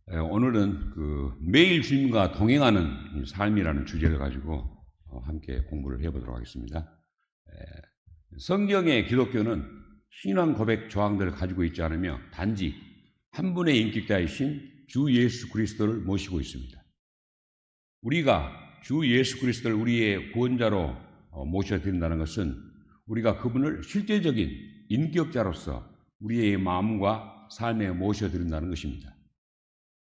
오늘은 매일 주님과 동행하는 삶이라는 주제를 가지고 함께 공부를 해보도록 하겠습니다. 성경의 기독교는 신앙 고백 조항들을 가지고 있지 않으며 단지 한 분의 인격자이신 주 예수 그리스도를 모시고 있습니다. 우리가 주 예수 그리스도를 우리의 구원자로 모셔야 된다는 것은 우리가 그분을 실제적인 인격자로서 우리의 마음과 삶에 모셔드린다는 것입니다.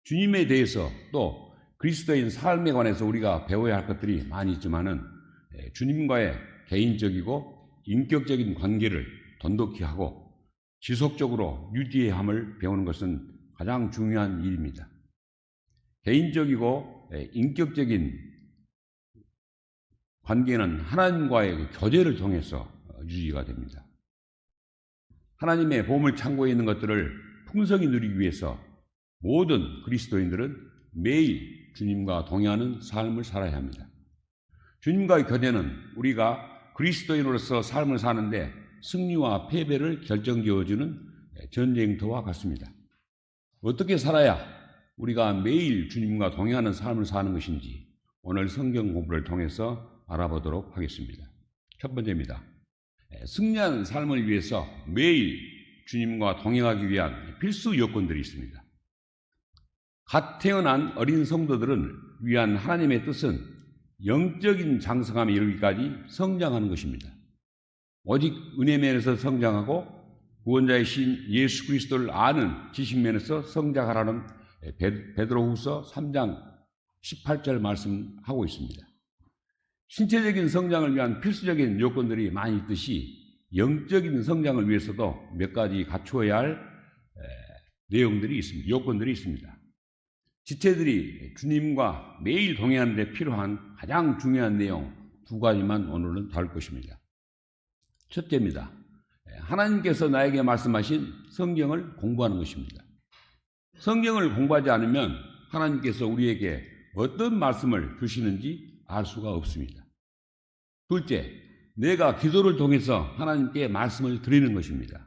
주님에 대해서 또 그리스도인 삶에 관해서 우리가 배워야 할 것들이 많이 있지만은 주님과의 개인적이고 인격적인 관계를 돈독히 하고 지속적으로 유지해야 함을 배우는 것은 가장 중요한 일입니다. 개인적이고 인격적인 관계는 하나님과의 교제를 통해서 유지가 됩니다. 하나님의 보물 창고에 있는 것들을 풍성히 누리기 위해서 모든 그리스도인들은 매일 주님과 동행하는 삶을 살아야 합니다. 주님과의 교제는 우리가 그리스도인으로서 삶을 사는데 승리와 패배를 결정지어주는 전쟁터와 같습니다. 어떻게 살아야 우리가 매일 주님과 동행하는 삶을 사는 것인지 오늘 성경 공부를 통해서 알아보도록 하겠습니다. 첫 번째입니다. 승리한 삶을 위해서 매일 주님과 동행하기 위한 필수 요건들이 있습니다. 갓 태어난 어린 성도들은 위한 하나님의 뜻은 영적인 장성함에 이르기까지 성장하는 것입니다. 오직 은혜면에서 성장하고 구원자이신 예수 그리스도를 아는 지식면에서 성장하라는 베드로후서 3장 18절 말씀하고 있습니다. 신체적인 성장을 위한 필수적인 요건들이 많이 있듯이 영적인 성장을 위해서도 몇 가지 갖추어야 할 내용들이 있습니다. 요건들이 있습니다. 지체들이 주님과 매일 동행하는 데 필요한 가장 중요한 내용 두 가지만 오늘은 다룰 것입니다. 첫째입니다. 하나님께서 나에게 말씀하신 성경을 공부하는 것입니다. 성경을 공부하지 않으면 하나님께서 우리에게 어떤 말씀을 주시는지 알 수가 없습니다. 둘째, 내가 기도를 통해서 하나님께 말씀을 드리는 것입니다.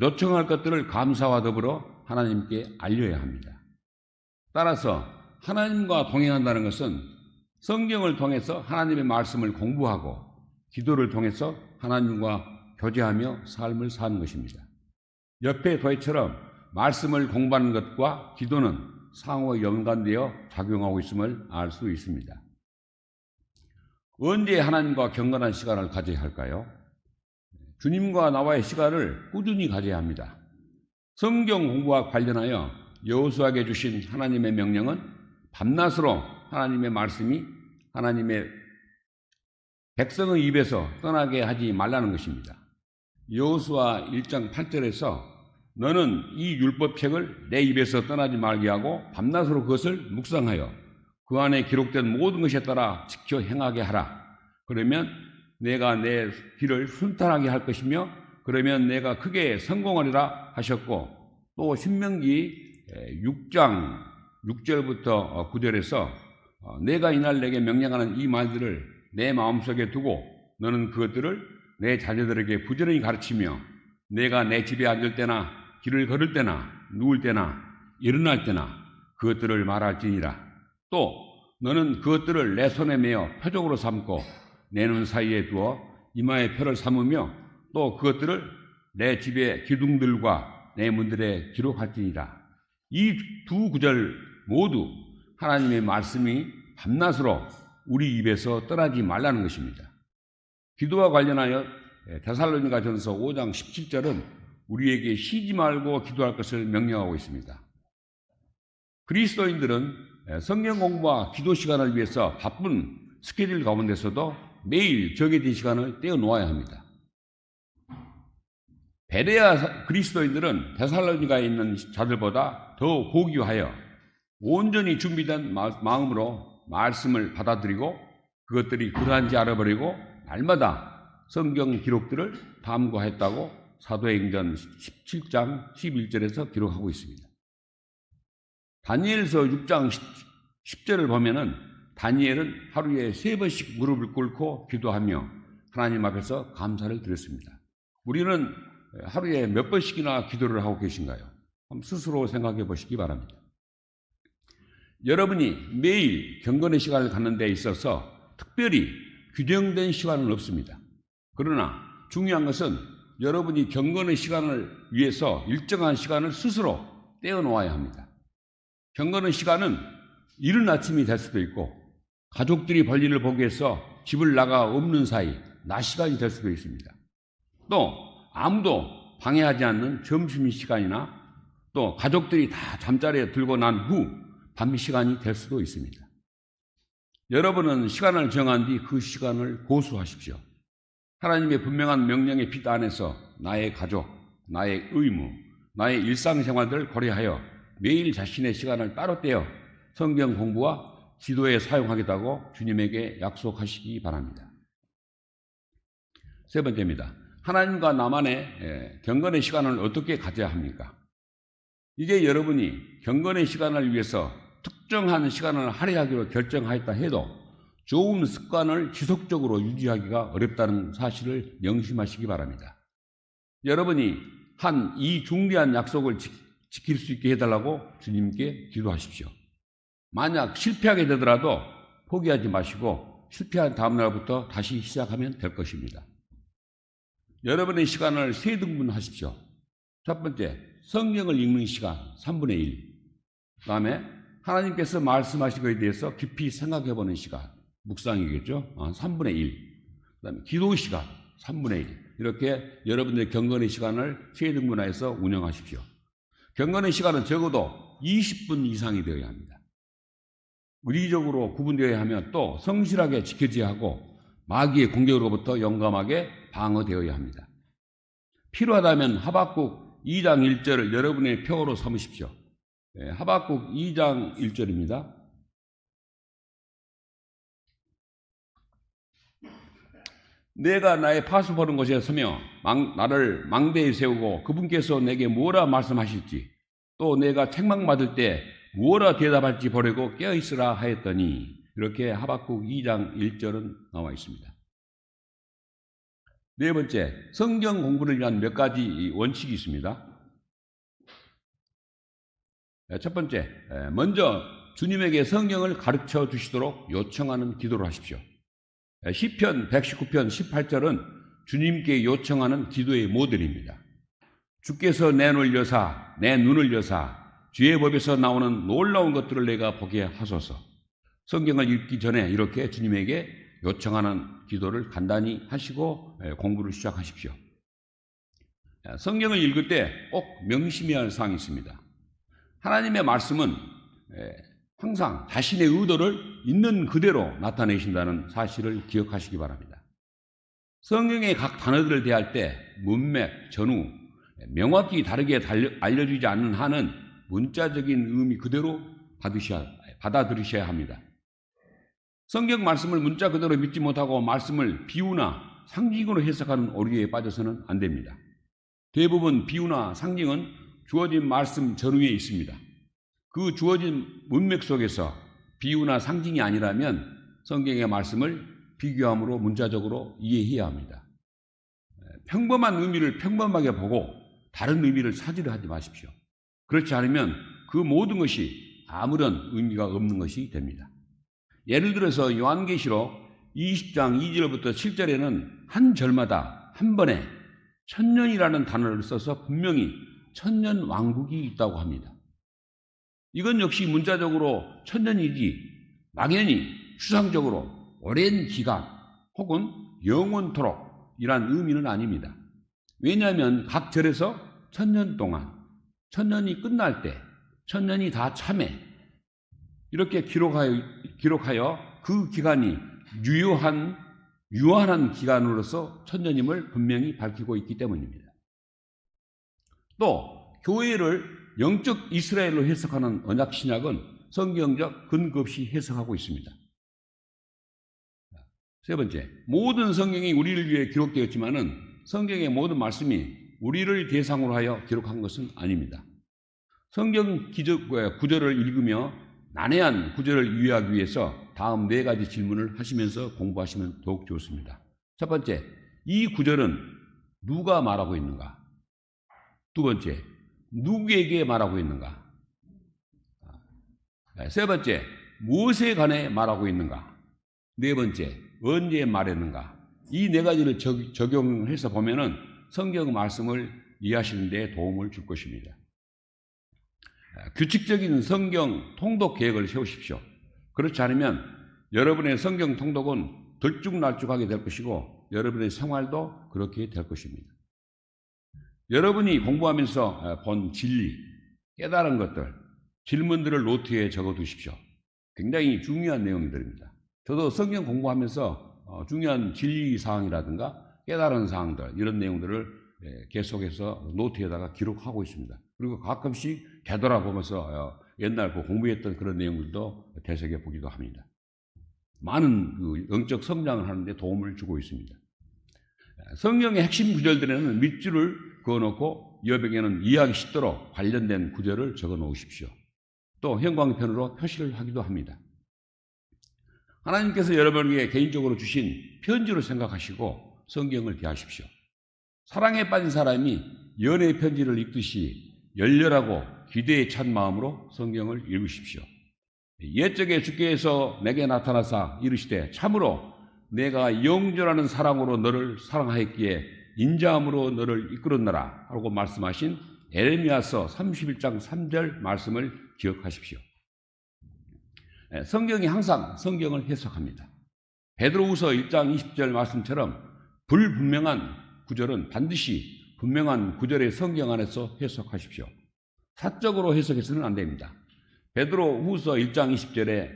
요청할 것들을 감사와 더불어 하나님께 알려야 합니다. 따라서 하나님과 동행한다는 것은 성경을 통해서 하나님의 말씀을 공부하고 기도를 통해서 하나님과 교제하며 삶을 사는 것입니다. 옆의 도해처럼 말씀을 공부하는 것과 기도는 상호 연관되어 작용하고 있음을 알 수 있습니다. 언제 하나님과 경건한 시간을 가져야 할까요? 주님과 나와의 시간을 꾸준히 가져야 합니다. 성경 공부와 관련하여 여호수아에게 주신 하나님의 명령은 밤낮으로 하나님의 말씀이 하나님의 백성의 입에서 떠나게 하지 말라는 것입니다. 여호수아 1장 8절에서 너는 이 율법책을 내 입에서 떠나지 말게 하고 밤낮으로 그것을 묵상하여 그 안에 기록된 모든 것에 따라 지켜 행하게 하라. 그러면 내가 내 길을 순탄하게 할 것이며 그러면 내가 크게 성공하리라 하셨고 또 신명기 6장 6절부터 9절에서 내가 이날 내게 명령하는 이 말들을 내 마음속에 두고 너는 그것들을 내 자녀들에게 부지런히 가르치며 내가 내 집에 앉을 때나 길을 걸을 때나 누울 때나 일어날 때나 그것들을 말할지니라. 또 너는 그것들을 내 손에 메어 표적으로 삼고 내 눈 사이에 두어 이마에 표를 삼으며 또 그것들을 내 집의 기둥들과 내 문들에 기록할지니라. 이 두 구절 모두 하나님의 말씀이 밤낮으로 우리 입에서 떠나지 말라는 것입니다. 기도와 관련하여 데살로니가전서 5장 17절은 우리에게 쉬지 말고 기도할 것을 명령하고 있습니다. 그리스도인들은 성경 공부와 기도 시간을 위해서 바쁜 스케줄 가운데서도 매일 정해진 시간을 떼어놓아야 합니다. 베레아 그리스도인들은 데살로니가에 있는 자들보다 더 호기하여 온전히 준비된 마음으로 말씀을 받아들이고 그것들이 그러한지 알아버리고 날마다 성경 기록들을 탐구했다고 사도행전 17장 11절에서 기록하고 있습니다. 다니엘서 6장 10절을 보면은 다니엘은 하루에 3번씩 무릎을 꿇고 기도하며 하나님 앞에서 감사를 드렸습니다. 우리는 하루에 몇 번씩이나 기도를 하고 계신가요? 한번 스스로 생각해 보시기 바랍니다. 여러분이 매일 경건의 시간을 갖는 데 있어서 특별히 규정된 시간은 없습니다. 그러나 중요한 것은 여러분이 경건의 시간을 위해서 일정한 시간을 스스로 떼어놓아야 합니다. 경건의 시간은 이른 아침이 될 수도 있고 가족들이 볼일을 보기 위해서 집을 나가 없는 사이 낮 시간이 될 수도 있습니다. 또 아무도 방해하지 않는 점심시간이나 또 가족들이 다 잠자리에 들고 난 후 밤 시간이 될 수도 있습니다. 여러분은 시간을 정한 뒤 그 시간을 고수하십시오. 하나님의 분명한 명령의 빛 안에서 나의 가족, 나의 의무, 나의 일상생활들을 고려하여 매일 자신의 시간을 따로 떼어 성경 공부와 기도에 사용하겠다고 주님에게 약속하시기 바랍니다. 세 번째입니다. 하나님과 나만의 경건의 시간을 어떻게 가져야 합니까? 이제 여러분이 경건의 시간을 위해서 특정한 시간을 할애하기로 결정하였다 해도 좋은 습관을 지속적으로 유지하기가 어렵다는 사실을 명심하시기 바랍니다. 여러분이 한 이 중대한 약속을 지킬 수 있게 해달라고 주님께 기도하십시오. 만약 실패하게 되더라도 포기하지 마시고 실패한 다음 날부터 다시 시작하면 될 것입니다. 여러분의 시간을 세 등분하십시오. 첫 번째, 성경을 읽는 시간 3분의 1. 그 다음에 하나님께서 말씀하신 것에 대해서 깊이 생각해보는 시간, 묵상이겠죠? 3분의 1. 그 다음에 기도 시간 3분의 1. 이렇게 여러분들의 경건의 시간을 세 등분해서 운영하십시오. 경건의 시간은 적어도 20분 이상이 되어야 합니다. 의리적으로 구분되어야 하며 또 성실하게 지켜져야 하고 마귀의 공격으로부터 용감하게 방어되어야 합니다. 필요하다면 하박국 2장 1절을 여러분의 표어로 삼으십시오. 하박국 2장 1절입니다. 내가 나의 파수 보는 곳에 서며 나를 망대에 세우고 그분께서 내게 뭐라 말씀하실지 또 내가 책망받을 때 뭐라 대답할지 보려고 깨어있으라 하였더니 이렇게 하박국 2장 1절은 나와 있습니다. 네 번째, 성경 공부를 위한 몇 가지 원칙이 있습니다. 첫 번째, 먼저 주님에게 성경을 가르쳐 주시도록 요청하는 기도를 하십시오. 시편 119편 18절은 주님께 요청하는 기도의 모델입니다. 주께서 내 눈을 여사 내 눈을 여사 주의 법에서 나오는 놀라운 것들을 내가 보게 하소서. 성경을 읽기 전에 이렇게 주님에게 요청하는 기도를 간단히 하시고 공부를 시작하십시오. 성경을 읽을 때 꼭 명심해야 할 사항이 있습니다. 하나님의 말씀은 항상 자신의 의도를 있는 그대로 나타내신다는 사실을 기억하시기 바랍니다. 성경의 각 단어들을 대할 때 문맥, 전후, 명확히 다르게 알려주지 않는 한은 문자적인 의미 그대로 받아들이셔야 합니다. 성경 말씀을 문자 그대로 믿지 못하고 말씀을 비유나 상징으로 해석하는 오류에 빠져서는 안 됩니다. 대부분 비유나 상징은 주어진 말씀 전후에 있습니다. 그 주어진 문맥 속에서 비유나 상징이 아니라면 성경의 말씀을 비교함으로 문자적으로 이해해야 합니다. 평범한 의미를 평범하게 보고 다른 의미를 찾으려 하지 마십시오. 그렇지 않으면 그 모든 것이 아무런 의미가 없는 것이 됩니다. 예를 들어서 요한계시록 20장 2절부터 7절에는 한 절마다 한 번에 천년이라는 단어를 써서 분명히 천년 왕국이 있다고 합니다. 이건 역시 문자적으로 천년이지 막연히 추상적으로 오랜 기간 혹은 영원토록 이란 의미는 아닙니다. 왜냐하면 각 절에서 천년 동안, 천년이 끝날 때, 천년이 다 참에 이렇게 기록하여 그 기간이 유한한 기간으로서 천년임을 분명히 밝히고 있기 때문입니다. 또 교회를 영적 이스라엘로 해석하는 언약신약은 성경적 근거 없이 해석하고 있습니다. 세 번째, 모든 성경이 우리를 위해 기록되었지만은 성경의 모든 말씀이 우리를 대상으로 하여 기록한 것은 아닙니다. 성경 구절을 읽으며 난해한 구절을 이해하기 위해서 다음 네 가지 질문을 하시면서 공부하시면 더욱 좋습니다. 첫 번째, 이 구절은 누가 말하고 있는가? 두 번째, 누구에게 말하고 있는가? 세 번째, 무엇에 관해 말하고 있는가? 네 번째, 언제 말했는가? 이 네 가지를 적용해서 보면은 성경 말씀을 이해하시는 데 도움을 줄 것입니다. 규칙적인 성경 통독 계획을 세우십시오. 그렇지 않으면 여러분의 성경 통독은 들쭉날쭉하게 될 것이고 여러분의 생활도 그렇게 될 것입니다. 여러분이 공부하면서 본 진리, 깨달은 것들, 질문들을 노트에 적어두십시오. 굉장히 중요한 내용들입니다. 저도 성경 공부하면서 중요한 진리 사항이라든가 깨달은 사항들, 이런 내용들을 계속해서 노트에다가 기록하고 있습니다. 그리고 가끔씩 되돌아보면서 옛날 공부했던 그런 내용들도 되새겨 보기도 합니다. 많은 영적 성장을 하는데 도움을 주고 있습니다. 성경의 핵심 구절들에는 밑줄을 그어놓고 여백에는 이해하기 쉽도록 관련된 구절을 적어 놓으십시오. 또 형광펜으로 표시를 하기도 합니다. 하나님께서 여러분에게 개인적으로 주신 편지로 생각하시고 성경을 대하십시오. 사랑에 빠진 사람이 연애의 편지를 읽듯이 열렬하고 기대에 찬 마음으로 성경을 읽으십시오. 옛적에 주께서 내게 나타나사 이르시되 참으로 내가 영존하는 사랑으로 너를 사랑하였기에 인자함으로 너를 이끌었노라 하고 말씀하신 에레미야서 31장 3절 말씀을 기억하십시오. 성경이 항상 성경을 해석합니다. 베드로후서 1장 20절 말씀처럼 불분명한 구절은 반드시 분명한 구절의 성경 안에서 해석하십시오. 사적으로 해석해서는 안 됩니다. 베드로후서 1장 20절에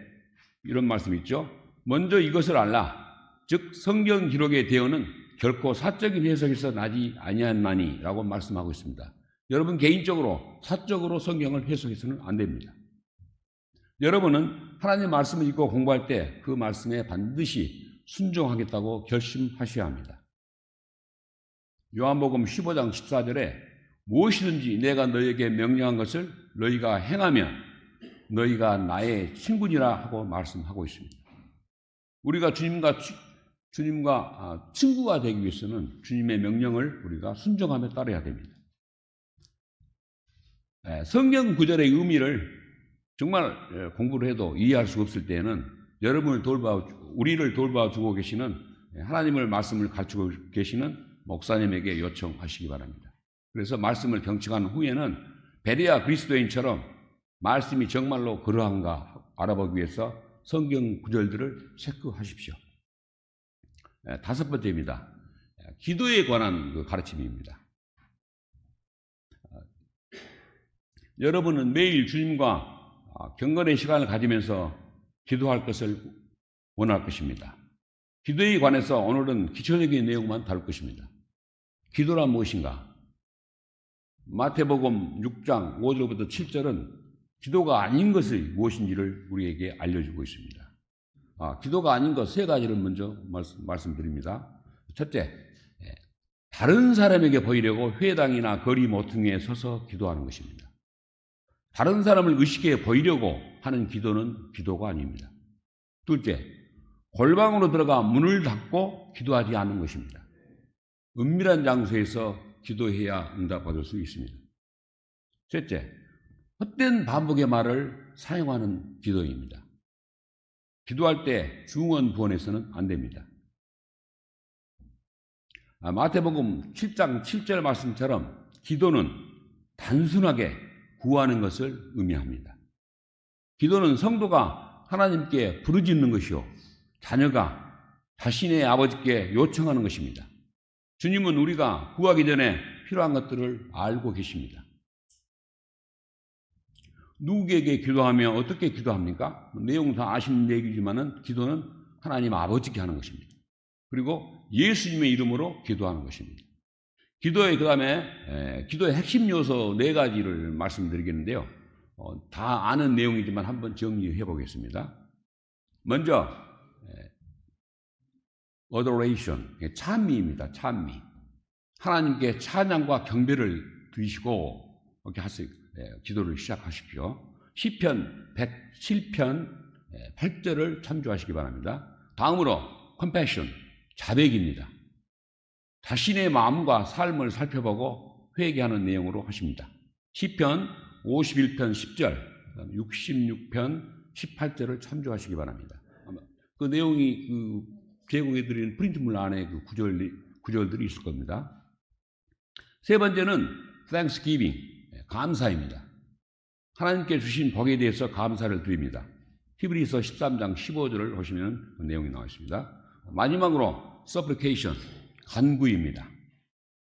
이런 말씀이 있죠. 먼저 이것을 알라. 즉 성경 기록의 대언은 결코 사적인 해석에서 나지 아니하나니 라고 말씀하고 있습니다. 여러분 개인적으로 사적으로 성경을 해석해서는 안 됩니다. 여러분은 하나님의 말씀을 읽고 공부할 때 그 말씀에 반드시 순종하겠다고 결심하셔야 합니다. 요한복음 15장 14절에 무엇이든지 내가 너희에게 명령한 것을 너희가 행하면 너희가 나의 친구니라 하고 말씀하고 있습니다. 우리가 주님과 친구가 되기 위해서는 주님의 명령을 우리가 순종하며 따라야 됩니다. 성경 구절의 의미를 정말 공부를 해도 이해할 수 없을 때에는 우리를 돌봐주고 계시는 하나님을 말씀을 가르치고 계시는 목사님에게 요청하시기 바랍니다. 그래서 말씀을 경청한 후에는 베레아 그리스도인처럼 말씀이 정말로 그러한가 알아보기 위해서 성경 구절들을 체크하십시오. 다섯 번째입니다. 기도에 관한 가르침입니다. 여러분은 매일 주님과 경건의 시간을 가지면서 기도할 것을 원할 것입니다. 기도에 관해서 오늘은 기초적인 내용만 다룰 것입니다. 기도란 무엇인가? 마태복음 6장 5절부터 7절은 기도가 아닌 것이 무엇인지를 우리에게 알려주고 있습니다. 기도가 아닌 것 세 가지를 먼저 말씀드립니다. 첫째, 다른 사람에게 보이려고 회당이나 거리 모퉁이에 서서 기도하는 것입니다. 다른 사람을 의식해 보이려고 하는 기도는 기도가 아닙니다. 둘째, 골방으로 들어가 문을 닫고 기도하지 않는 것입니다. 은밀한 장소에서 기도해야 응답받을 수 있습니다. 셋째, 헛된 반복의 말을 사용하는 기도입니다. 기도할 때 중언부언해서는 안 됩니다. 마태복음 7장 7절 말씀처럼 기도는 단순하게 구하는 것을 의미합니다. 기도는 성도가 하나님께 부르짖는 것이요 자녀가 자신의 아버지께 요청하는 것입니다. 주님은 우리가 구하기 전에 필요한 것들을 알고 계십니다. 누구에게 기도하며 어떻게 기도합니까? 내용 다 아시는 얘기지만은 기도는 하나님 아버지께 하는 것입니다. 그리고 예수님의 이름으로 기도하는 것입니다. 기도의 핵심 요소 네 가지를 말씀드리겠는데요. 다 아는 내용이지만 한번 정리해 보겠습니다. 먼저 adoration, 찬미입니다. 찬미. 하나님께 찬양과 경배를 드리시고 이렇게 기도를 시작하십시오. 시편 107편 8절을 참조하시기 바랍니다. 다음으로 compassion, 자백입니다. 자신의 마음과 삶을 살펴보고 회개하는 내용으로 하십니다. 시편 51편 10절, 66편 18절을 참조하시기 바랍니다. 그 내용이 제공해드린 프린트물 안에 그 구절들이 있을 겁니다. 세 번째는 Thanksgiving, 감사입니다. 하나님께 주신 복에 대해서 감사를 드립니다. 히브리서 13장 15절을 보시면 그 내용이 나와 있습니다. 마지막으로 supplication, 간구입니다.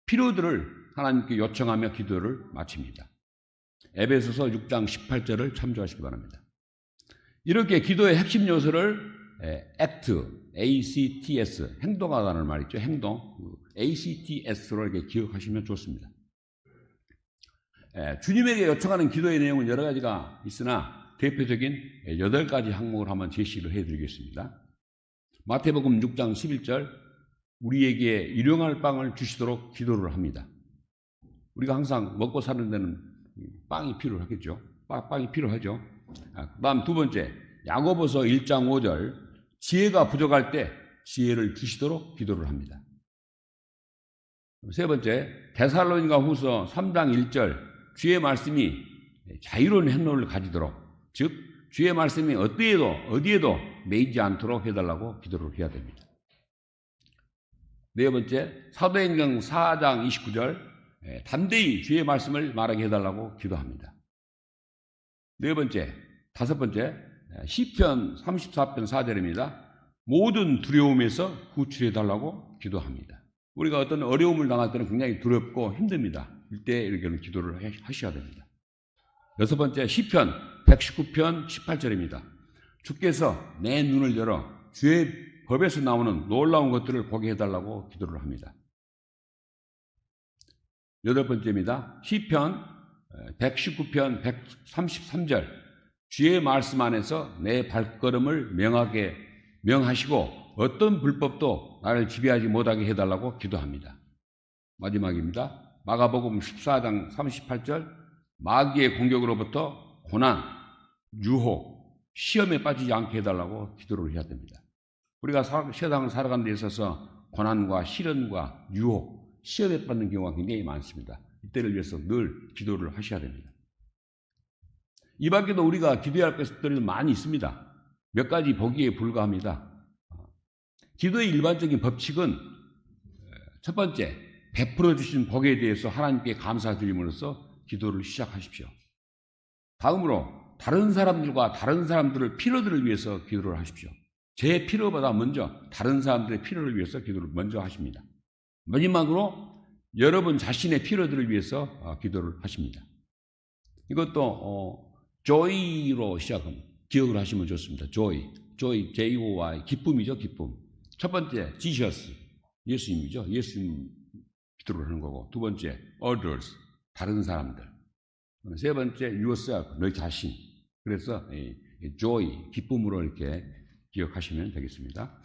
필요들을 하나님께 요청하며 기도를 마칩니다. 에베소서 6장 18절을 참조하시기 바랍니다. 이렇게 기도의 핵심 요소를 ACTS, 행동하다는 말 있죠. 행동, ACTS로 이렇게 기억하시면 좋습니다. 주님에게 요청하는 기도의 내용은 여러 가지가 있으나 대표적인 8가지 항목을 한번 제시를 해드리겠습니다. 마태복음 6장 11절, 우리에게 일용할 빵을 주시도록 기도를 합니다. 우리가 항상 먹고 사는 데는 빵이 필요하겠죠. 빵이 필요하죠. 그 다음 두 번째, 야고보서 1장 5절, 지혜가 부족할 때 지혜를 주시도록 기도를 합니다. 세 번째, 데살로니가 후서 3장 1절, 주의 말씀이 자유로운 행로를 가지도록, 즉 주의 말씀이 어디에도 매이지 않도록 해달라고 기도를 해야 됩니다. 네 번째, 사도행전 4장 29절, 담대히 주의 말씀을 말하게 해달라고 기도합니다. 네 번째, 다섯 번째, 시편 34편 4절입니다. 모든 두려움에서 구출해달라고 기도합니다. 우리가 어떤 어려움을 당할 때는 굉장히 두렵고 힘듭니다. 이때 이렇게 기도를 하셔야 됩니다. 여섯 번째, 시편 119편 18절입니다. 주께서 내 눈을 열어 주의 법에서 나오는 놀라운 것들을 보게 해달라고 기도를 합니다. 여덟 번째입니다. 시편 119편 133절, 주의 말씀 안에서 내 발걸음을 명하시고 어떤 불법도 나를 지배하지 못하게 해달라고 기도합니다. 마지막입니다. 마가복음 14장 38절, 마귀의 공격으로부터 고난, 유혹, 시험에 빠지지 않게 해달라고 기도를 해야 됩니다. 우리가 세상을 살아가는 데 있어서 고난과 시련과 유혹, 시험에 빠지는 경우가 굉장히 많습니다. 이때를 위해서 늘 기도를 하셔야 됩니다. 이 밖에도 우리가 기도해야 할 것들이 많이 있습니다. 몇 가지 보기에 불과합니다. 기도의 일반적인 법칙은 첫 번째, 베풀어 주신 복에 대해서 하나님께 감사드림으로써 기도를 시작하십시오. 다음으로 다른 사람들과 다른 사람들의 필요들을 위해서 기도를 하십시오. 제 필요보다 먼저 다른 사람들의 필요를 위해서 기도를 먼저 하십니다. 마지막으로 여러분 자신의 필요들을 위해서 기도를 하십니다. 이것도 joy로 시작합니다. 기억을 하시면 좋습니다. joy, J-O-Y, 기쁨이죠, 기쁨. 첫 번째, Jesus, 예수님이죠. 예수님 기도를 하는 거고. 두 번째, others, 다른 사람들. 세 번째, yourself, 너희 자신. 그래서 joy, 기쁨으로 이렇게 기억하시면 되겠습니다.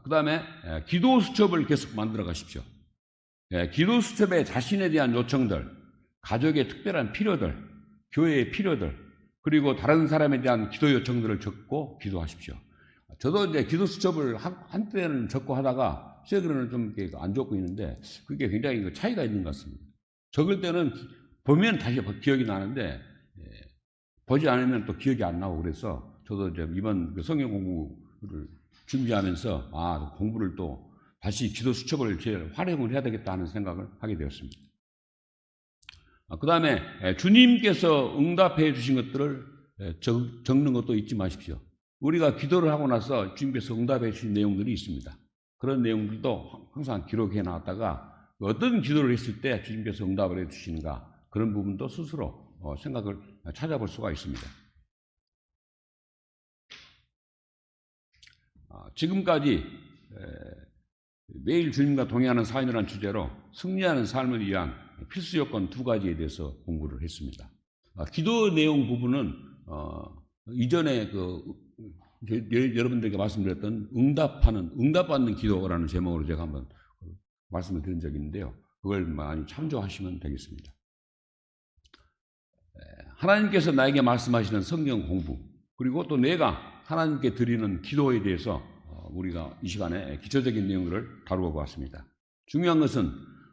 그 다음에 기도 수첩을 계속 만들어 가십시오. 기도 수첩에 자신에 대한 요청들, 가족의 특별한 필요들, 교회의 필요들, 그리고 다른 사람에 대한 기도 요청들을 적고 기도하십시오. 저도 이제 기도 수첩을 한때는 적고 하다가 최근에는 좀 안 적고 있는데 그게 굉장히 차이가 있는 것 같습니다. 적을 때는 보면 다시 기억이 나는데 보지 않으면 또 기억이 안 나고 그래서 저도 이제 이번 성경 공부를 준비하면서 공부를 또 다시 기도 수첩을 활용을 해야 되겠다 하는 생각을 하게 되었습니다. 그 다음에 주님께서 응답해 주신 것들을 적는 것도 잊지 마십시오. 우리가 기도를 하고 나서 주님께서 응답해 주신 내용들이 있습니다. 그런 내용들도 항상 기록해 놨다가 어떤 기도를 했을 때 주님께서 응답을 해 주시는가, 그런 부분도 스스로 생각을 찾아볼 수가 있습니다. 지금까지 매일 주님과 동행하는 삶이라는 주제로 승리하는 삶을 위한 필수 요건 2가지에 대해서 공부를 했습니다. 기도 내용 부분은 이전에 여러분들에게 말씀드렸던 응답받는 기도라는 제목으로 제가 한번 말씀을 드린 적이 있는데요. 그걸 많이 참조하시면 되겠습니다. 하나님께서 나에게 말씀하시는 성경 공부, 그리고 또 내가 하나님께 드리는 기도에 대해서 우리가 이 시간에 기초적인 내용들을 다루어 보았습니다. 중요한 것은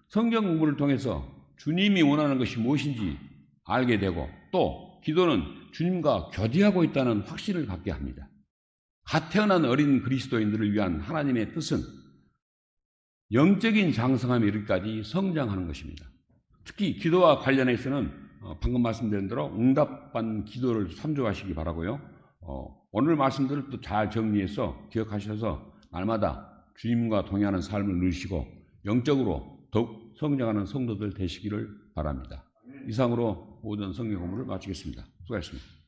성경 공부를 통해서 주님이 원하는 것이 무엇인지 알게 되고 또 기도는 주님과 교제하고 있다는 확신을 갖게 합니다. 갓 태어난 어린 그리스도인들을 위한 하나님의 뜻은 영적인 장성함에 이르기까지 성장하는 것입니다. 특히 기도와 관련해서는 방금 말씀드린 대로 응답받는 기도를 참조하시기 바라고요. 오늘 말씀들을 또 잘 정리해서 기억하셔서 날마다 주님과 동행하는 삶을 누리시고 영적으로 더욱 성장하는 성도들 되시기를 바랍니다. 이상으로 오전 성경 공부를 마치겠습니다. 수고하셨습니다.